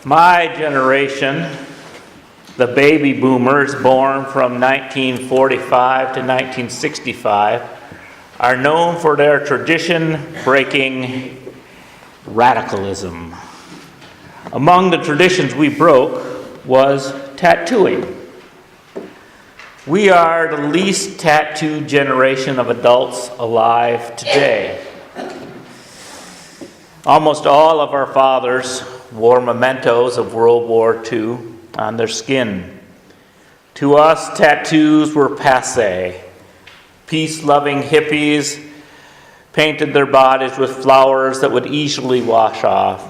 My generation, the baby boomers born from 1945 to 1965, are known for their tradition-breaking radicalism. Among the traditions we broke was tattooing. We are the least tattooed generation of adults alive today. Almost all of our fathers wore mementos of World War II on their skin. To us, tattoos were passé. Peace-loving hippies painted their bodies with flowers that would easily wash off.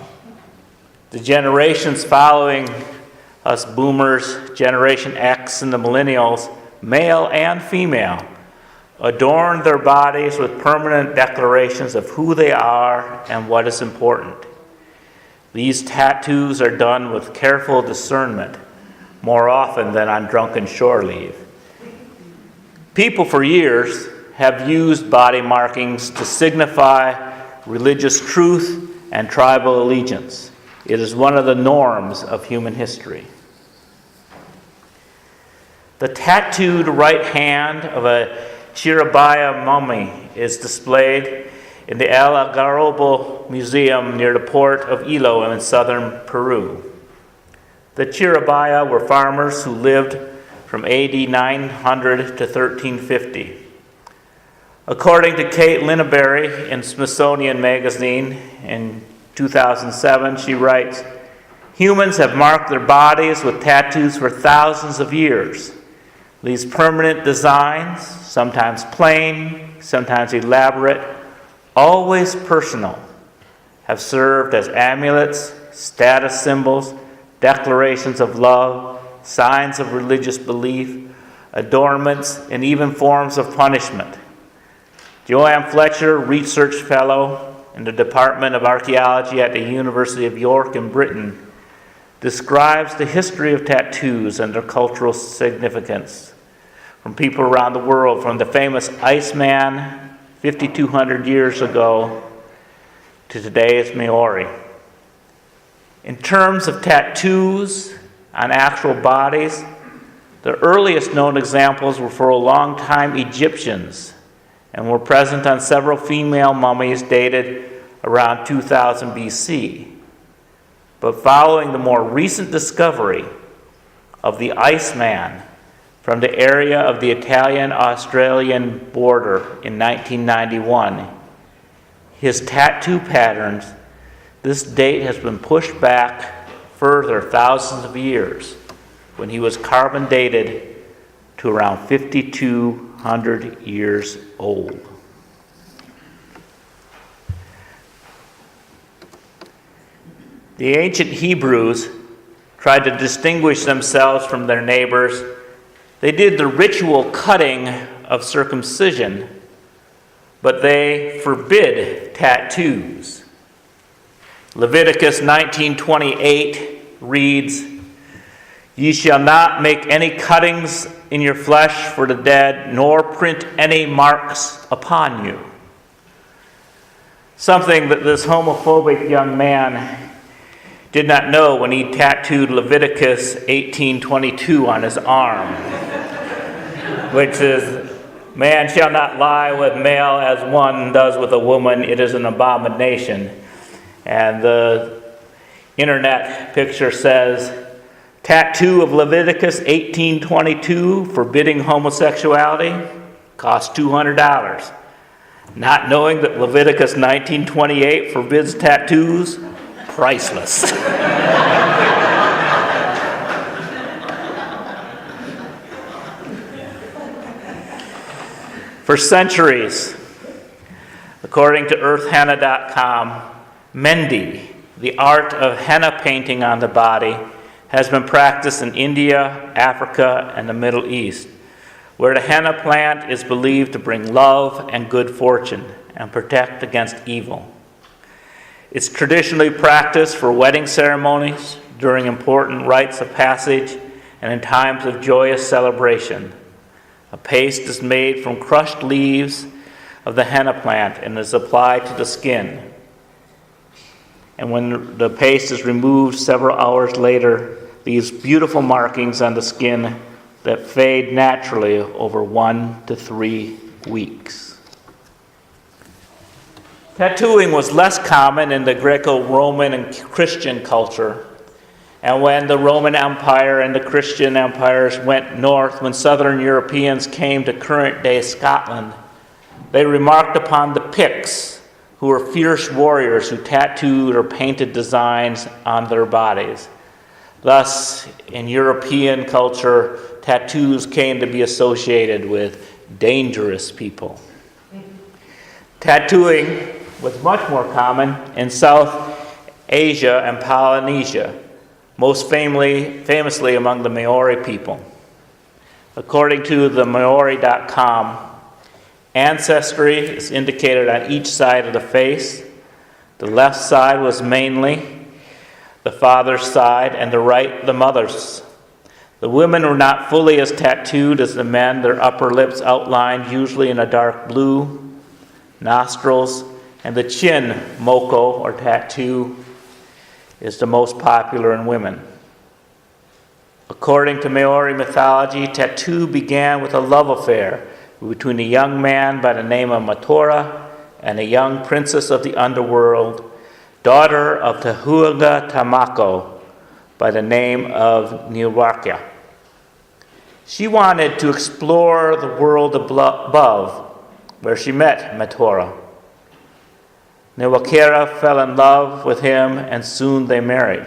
The generations following us boomers, Generation X and the millennials, male and female, adorned their bodies with permanent declarations of who they are and what is important. These tattoos are done with careful discernment, more often than on drunken shore leave. People for years have used body markings to signify religious truth and tribal allegiance. It is one of the norms of human history. The tattooed right hand of a Chiribaya mummy is displayed in the El Algarrobo Museum near the port of Ilo in southern Peru. The Chiribaya were farmers who lived from AD 900 to 1350. According to Kate Linneberry in Smithsonian Magazine in 2007, she writes, "Humans have marked their bodies with tattoos for thousands of years. These permanent designs, sometimes plain, sometimes elaborate, always personal, have served as amulets, status symbols, declarations of love, signs of religious belief, adornments, and even forms of punishment." Joanne Fletcher, research fellow in the Department of Archaeology at the University of York in Britain, describes the history of tattoos and their cultural significance from people around the world, from the famous Iceman 5,200 years ago to today's Maori. In terms of tattoos on actual bodies, the earliest known examples were for a long time Egyptians and were present on several female mummies dated around 2000 BC. But following the more recent discovery of the Iceman from the area of the Italian-Australian border in 1991, his tattoo patterns, this date has been pushed back further thousands of years when he was carbon dated to around 5,200 years old. The ancient Hebrews tried to distinguish themselves from their neighbors. They did the ritual cutting of circumcision, but they forbid tattoos. Leviticus 19:28 reads, "Ye shall not make any cuttings in your flesh for the dead, nor print any marks upon you." Something that this homophobic young man did not know when he tattooed Leviticus 18:22 on his arm, which is, "Man shall not lie with male as one does with a woman, it is an abomination." And the internet picture says, "Tattoo of Leviticus 18:22 forbidding homosexuality costs $200. Not knowing that Leviticus 19:28 forbids tattoos, priceless." For centuries, according to earthhenna.com, Mendi, the art of henna painting on the body, has been practiced in India, Africa, and the Middle East, where the henna plant is believed to bring love and good fortune and protect against evil. It's traditionally practiced for wedding ceremonies, during important rites of passage, and in times of joyous celebration. A paste is made from crushed leaves of the henna plant and is applied to the skin. And when the paste is removed several hours later, these beautiful markings on the skin that fade naturally over 1 to 3 weeks. Tattooing was less common in the Greco-Roman and Christian culture. And when the Roman Empire and the Christian empires went north, when southern Europeans came to current-day Scotland, they remarked upon the Picts, who were fierce warriors who tattooed or painted designs on their bodies. Thus, in European culture, tattoos came to be associated with dangerous people. Tattooing was much more common in South Asia and Polynesia, most famously among the Maori people. According to the Maori.com, ancestry is indicated on each side of the face. The left side was mainly the father's side, and the right the mother's. The women were not fully as tattooed as the men, their upper lips outlined usually in a dark blue, nostrils, and the chin, moko or tattoo, is the most popular in women. According to Maori mythology, tattoo began with a love affair between a young man by the name of Matora and a young princess of the underworld, daughter of Tahuga Tamako by the name of Niwarka. She wanted to explore the world above, where she met Matora. Niwakera fell in love with him, and soon they married.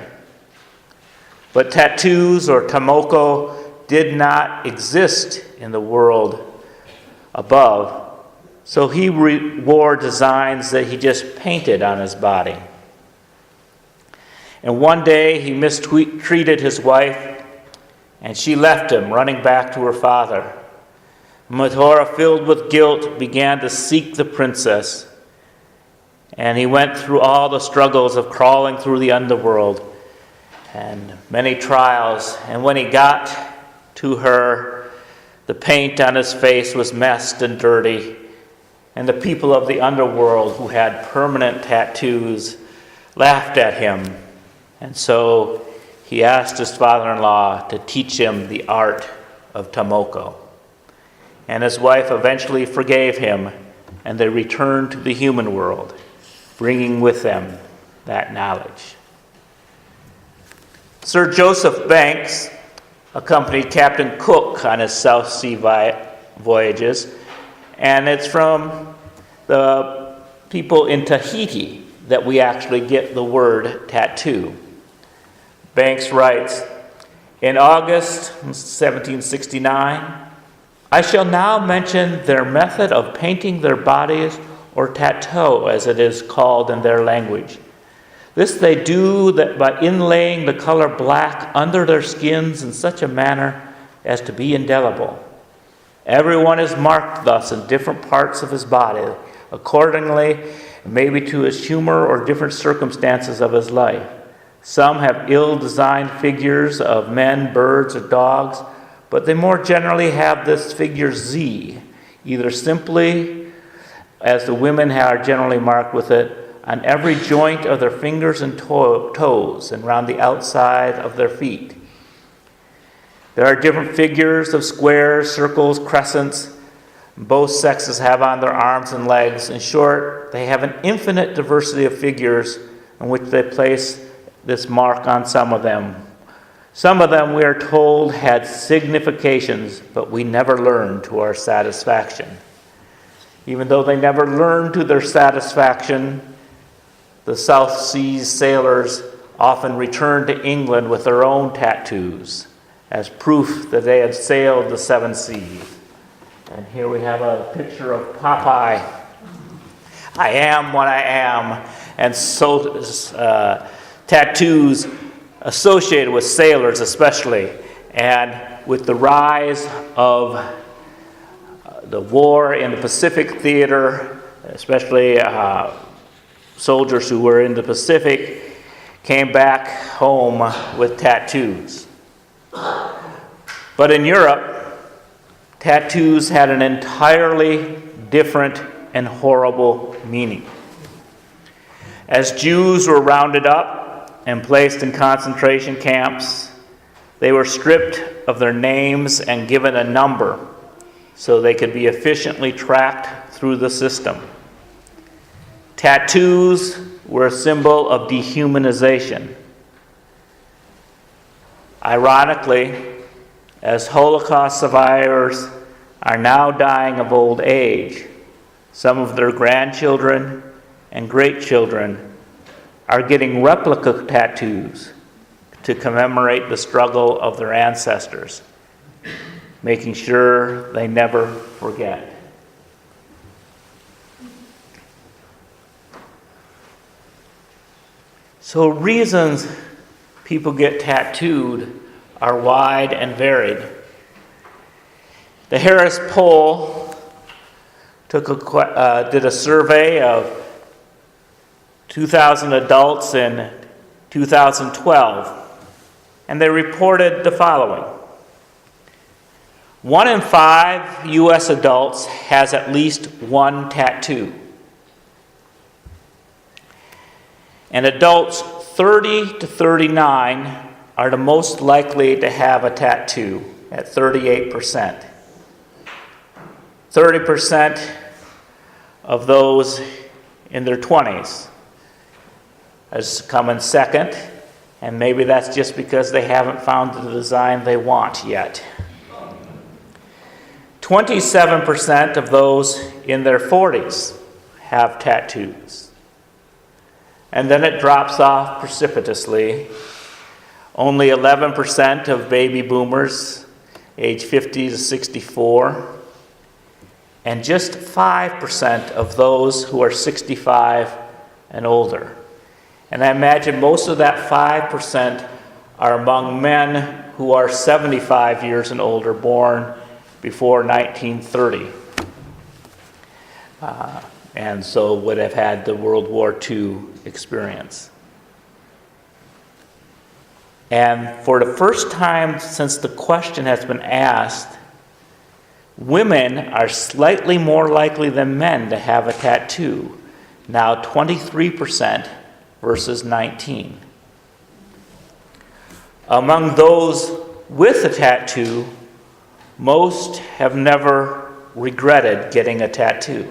But tattoos or tamoko did not exist in the world above, so he wore designs that he just painted on his body. And one day he mistreated his wife, and she left him, running back to her father. Matora, filled with guilt, began to seek the princess, and he went through all the struggles of crawling through the underworld and many trials. And when he got to her, the paint on his face was messed and dirty, and the people of the underworld who had permanent tattoos laughed at him. And so he asked his father-in-law to teach him the art of tamoko. And his wife eventually forgave him, and they returned to the human world, bringing with them that knowledge. Sir Joseph Banks accompanied Captain Cook on his South Sea voyages, and it's from the people in Tahiti that we actually get the word tattoo. Banks writes, in August 1769, I shall now mention their method of painting their bodies, or tattoo as it is called in their language. This they do by inlaying the color black under their skins in such a manner as to be indelible. Everyone is marked thus in different parts of his body, accordingly, maybe to his humor or different circumstances of his life. Some have ill-designed figures of men, birds, or dogs, but they more generally have this figure Z, either simply, as the women are generally marked with it, on every joint of their fingers and toes and round the outside of their feet. There are different figures of squares, circles, crescents. Both sexes have on their arms and legs. In short, they have an infinite diversity of figures in which they place this mark on some of them. Some of them, we are told, had significations, but we never learned to our satisfaction. Even though they never learned to their satisfaction, the South Seas sailors often returned to England with their own tattoos as proof that they had sailed the seven seas. And here we have a picture of Popeye. I am what I am. And so tattoos associated with sailors especially, and with the rise of the war in the Pacific theater, especially soldiers who were in the Pacific came back home with tattoos. But in Europe, tattoos had an entirely different and horrible meaning. As Jews were rounded up and placed in concentration camps, they were stripped of their names and given a number so they could be efficiently tracked through the system. Tattoos were a symbol of dehumanization. Ironically, as Holocaust survivors are now dying of old age, some of their grandchildren and great-children are getting replica tattoos to commemorate the struggle of their ancestors, making sure they never forget. So reasons people get tattooed are wide and varied. The Harris Poll did a survey of 2,000 adults in 2012, and they reported the following. 1 in 5 U.S. adults has at least one tattoo. And adults 30 to 39 are the most likely to have a tattoo at 38%. 30% of those in their 20s has come in second, and maybe that's just because they haven't found the design they want yet. 27% of those in their 40s have tattoos. And then it drops off precipitously. Only 11% of baby boomers age 50 to 64, and just 5% of those who are 65 and older. And I imagine most of that 5% are among men who are 75 years and older, born before 1930. And so would have had the World War II experience. And for the first time since the question has been asked, women are slightly more likely than men to have a tattoo, now 23% versus 19%. Among those with a tattoo, most have never regretted getting a tattoo.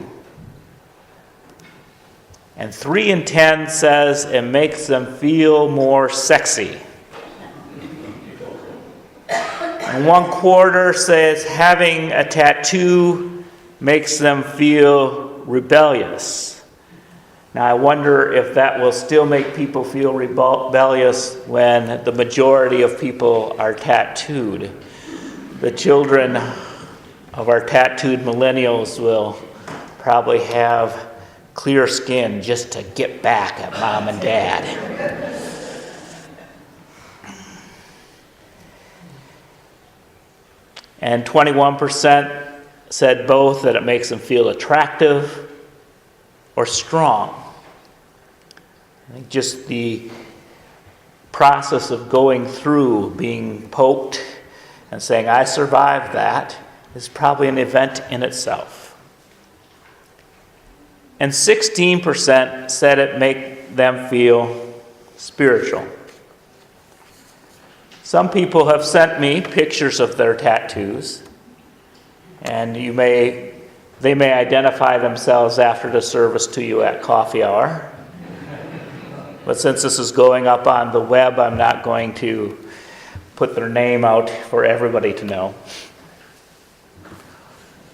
And 3 in 10 says it makes them feel more sexy. And 1/4 says having a tattoo makes them feel rebellious. Now I wonder if that will still make people feel rebellious when the majority of people are tattooed. The children of our tattooed millennials will probably have clear skin just to get back at mom and dad. And 21% said both, that it makes them feel attractive or strong. I think just the process of going through being poked and saying, I survived that, is probably an event in itself. And 16% said it made them feel spiritual. Some people have sent me pictures of their tattoos, and they may identify themselves after the service to you at coffee hour. But since this is going up on the web, I'm not going to put their name out for everybody to know.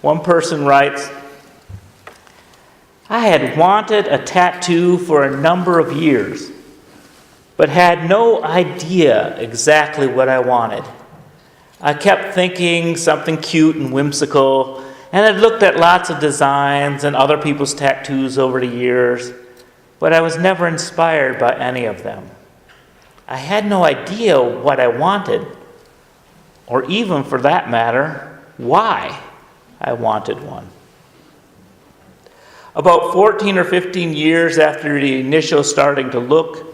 One person writes, I had wanted a tattoo for a number of years, but had no idea exactly what I wanted. I kept thinking something cute and whimsical, and I'd looked at lots of designs and other people's tattoos over the years, but I was never inspired by any of them. I had no idea what I wanted, or even for that matter, why I wanted one. About 14 or 15 years after the initial starting to look,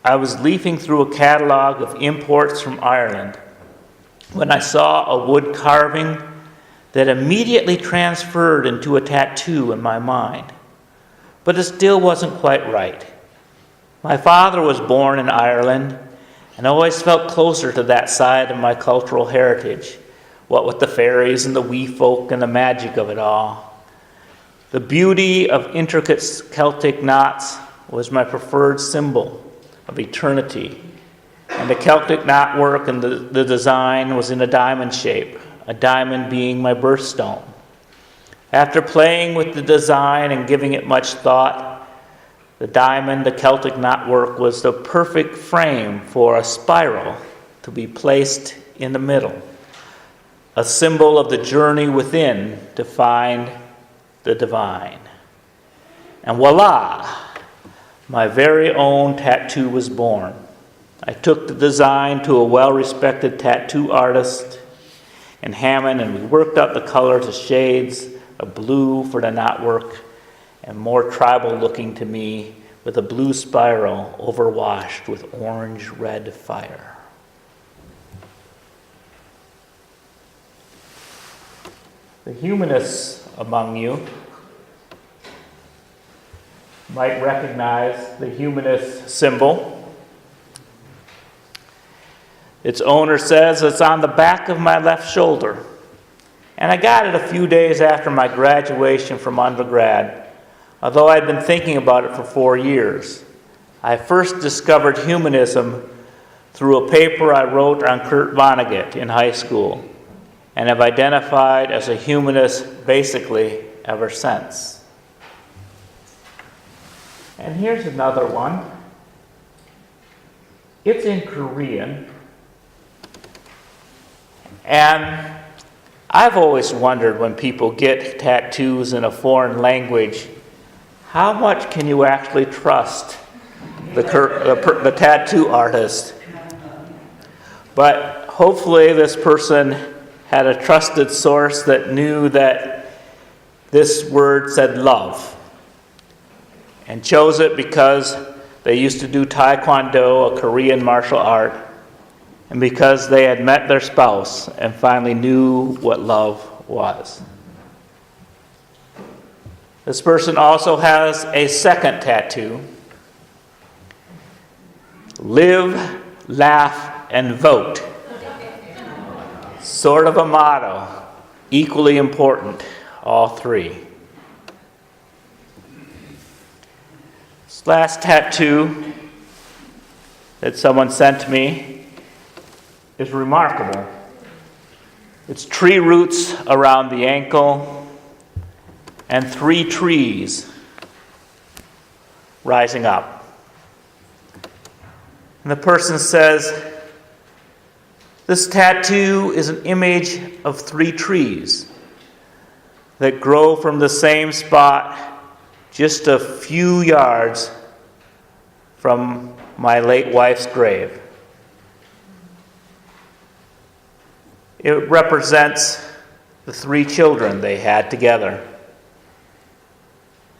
I was leafing through a catalog of imports from Ireland when I saw a wood carving that immediately transferred into a tattoo in my mind. But it still wasn't quite right. My father was born in Ireland and always felt closer to that side of my cultural heritage, what with the fairies and the wee folk and the magic of it all. The beauty of intricate Celtic knots was my preferred symbol of eternity, and the Celtic knotwork and the design was in a diamond shape, a diamond being my birthstone. After playing with the design and giving it much thought, the diamond, the Celtic knotwork, was the perfect frame for a spiral to be placed in the middle, a symbol of the journey within to find the divine. And voila, my very own tattoo was born. I took the design to a well-respected tattoo artist in Hammond, and we worked up the color to shades of blue for the knotwork and more tribal looking to me, with a blue spiral overwashed with orange-red fire. The humanists among you might recognize the humanist symbol. Its owner says it's on the back of my left shoulder, and I got it a few days after my graduation from undergrad. Although I'd been thinking about it for 4 years. I first discovered humanism through a paper I wrote on Kurt Vonnegut in high school, and have identified as a humanist basically ever since. And here's another one. It's in Korean, and I've always wondered when people get tattoos in a foreign language, how much can you actually trust the tattoo artist? But hopefully this person had a trusted source that knew that this word said love, and chose it because they used to do Taekwondo, a Korean martial art, and because they had met their spouse and finally knew what love was. This person also has a second tattoo. Live, laugh, and vote. Sort of a motto. Equally important, all three. This last tattoo that someone sent me is remarkable. It's tree roots around the ankle and 3 trees rising up. And the person says, this tattoo is an image of 3 trees that grow from the same spot just a few yards from my late wife's grave. It represents the 3 children they had together.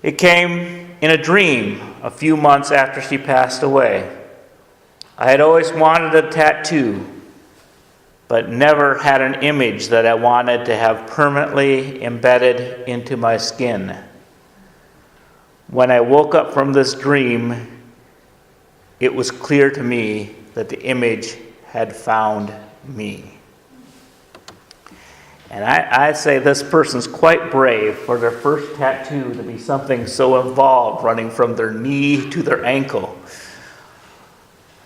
It came in a dream a few months after she passed away. I had always wanted a tattoo, but never had an image that I wanted to have permanently embedded into my skin. When I woke up from this dream, it was clear to me that the image had found me. And I'd say this person's quite brave for their first tattoo to be something so involved, running from their knee to their ankle.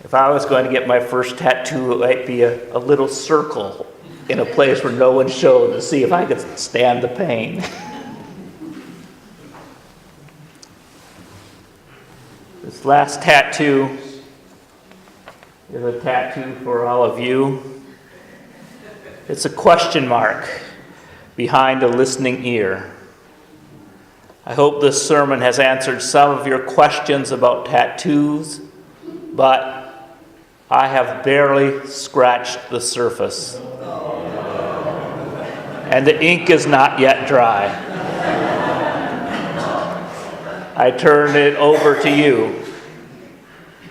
If I was going to get my first tattoo, it might be a little circle in a place where no one showed to see if I could stand the pain. This last tattoo is a tattoo for all of you. It's a question mark behind a listening ear. I hope this sermon has answered some of your questions about tattoos, but I have barely scratched the surface. And the ink is not yet dry. I turn it over to you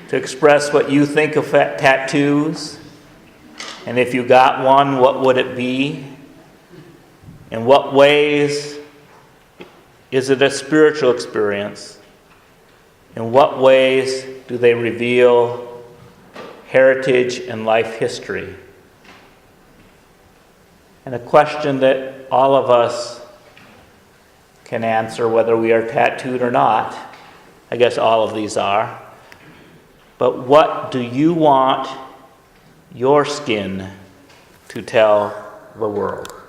to express what you think of tattoos. And if you got one, what would it be? In what ways is it a spiritual experience? In what ways do they reveal heritage and life history? And a question that all of us can answer, whether we are tattooed or not. I guess all of these are. But what do you want your skin to tell the world?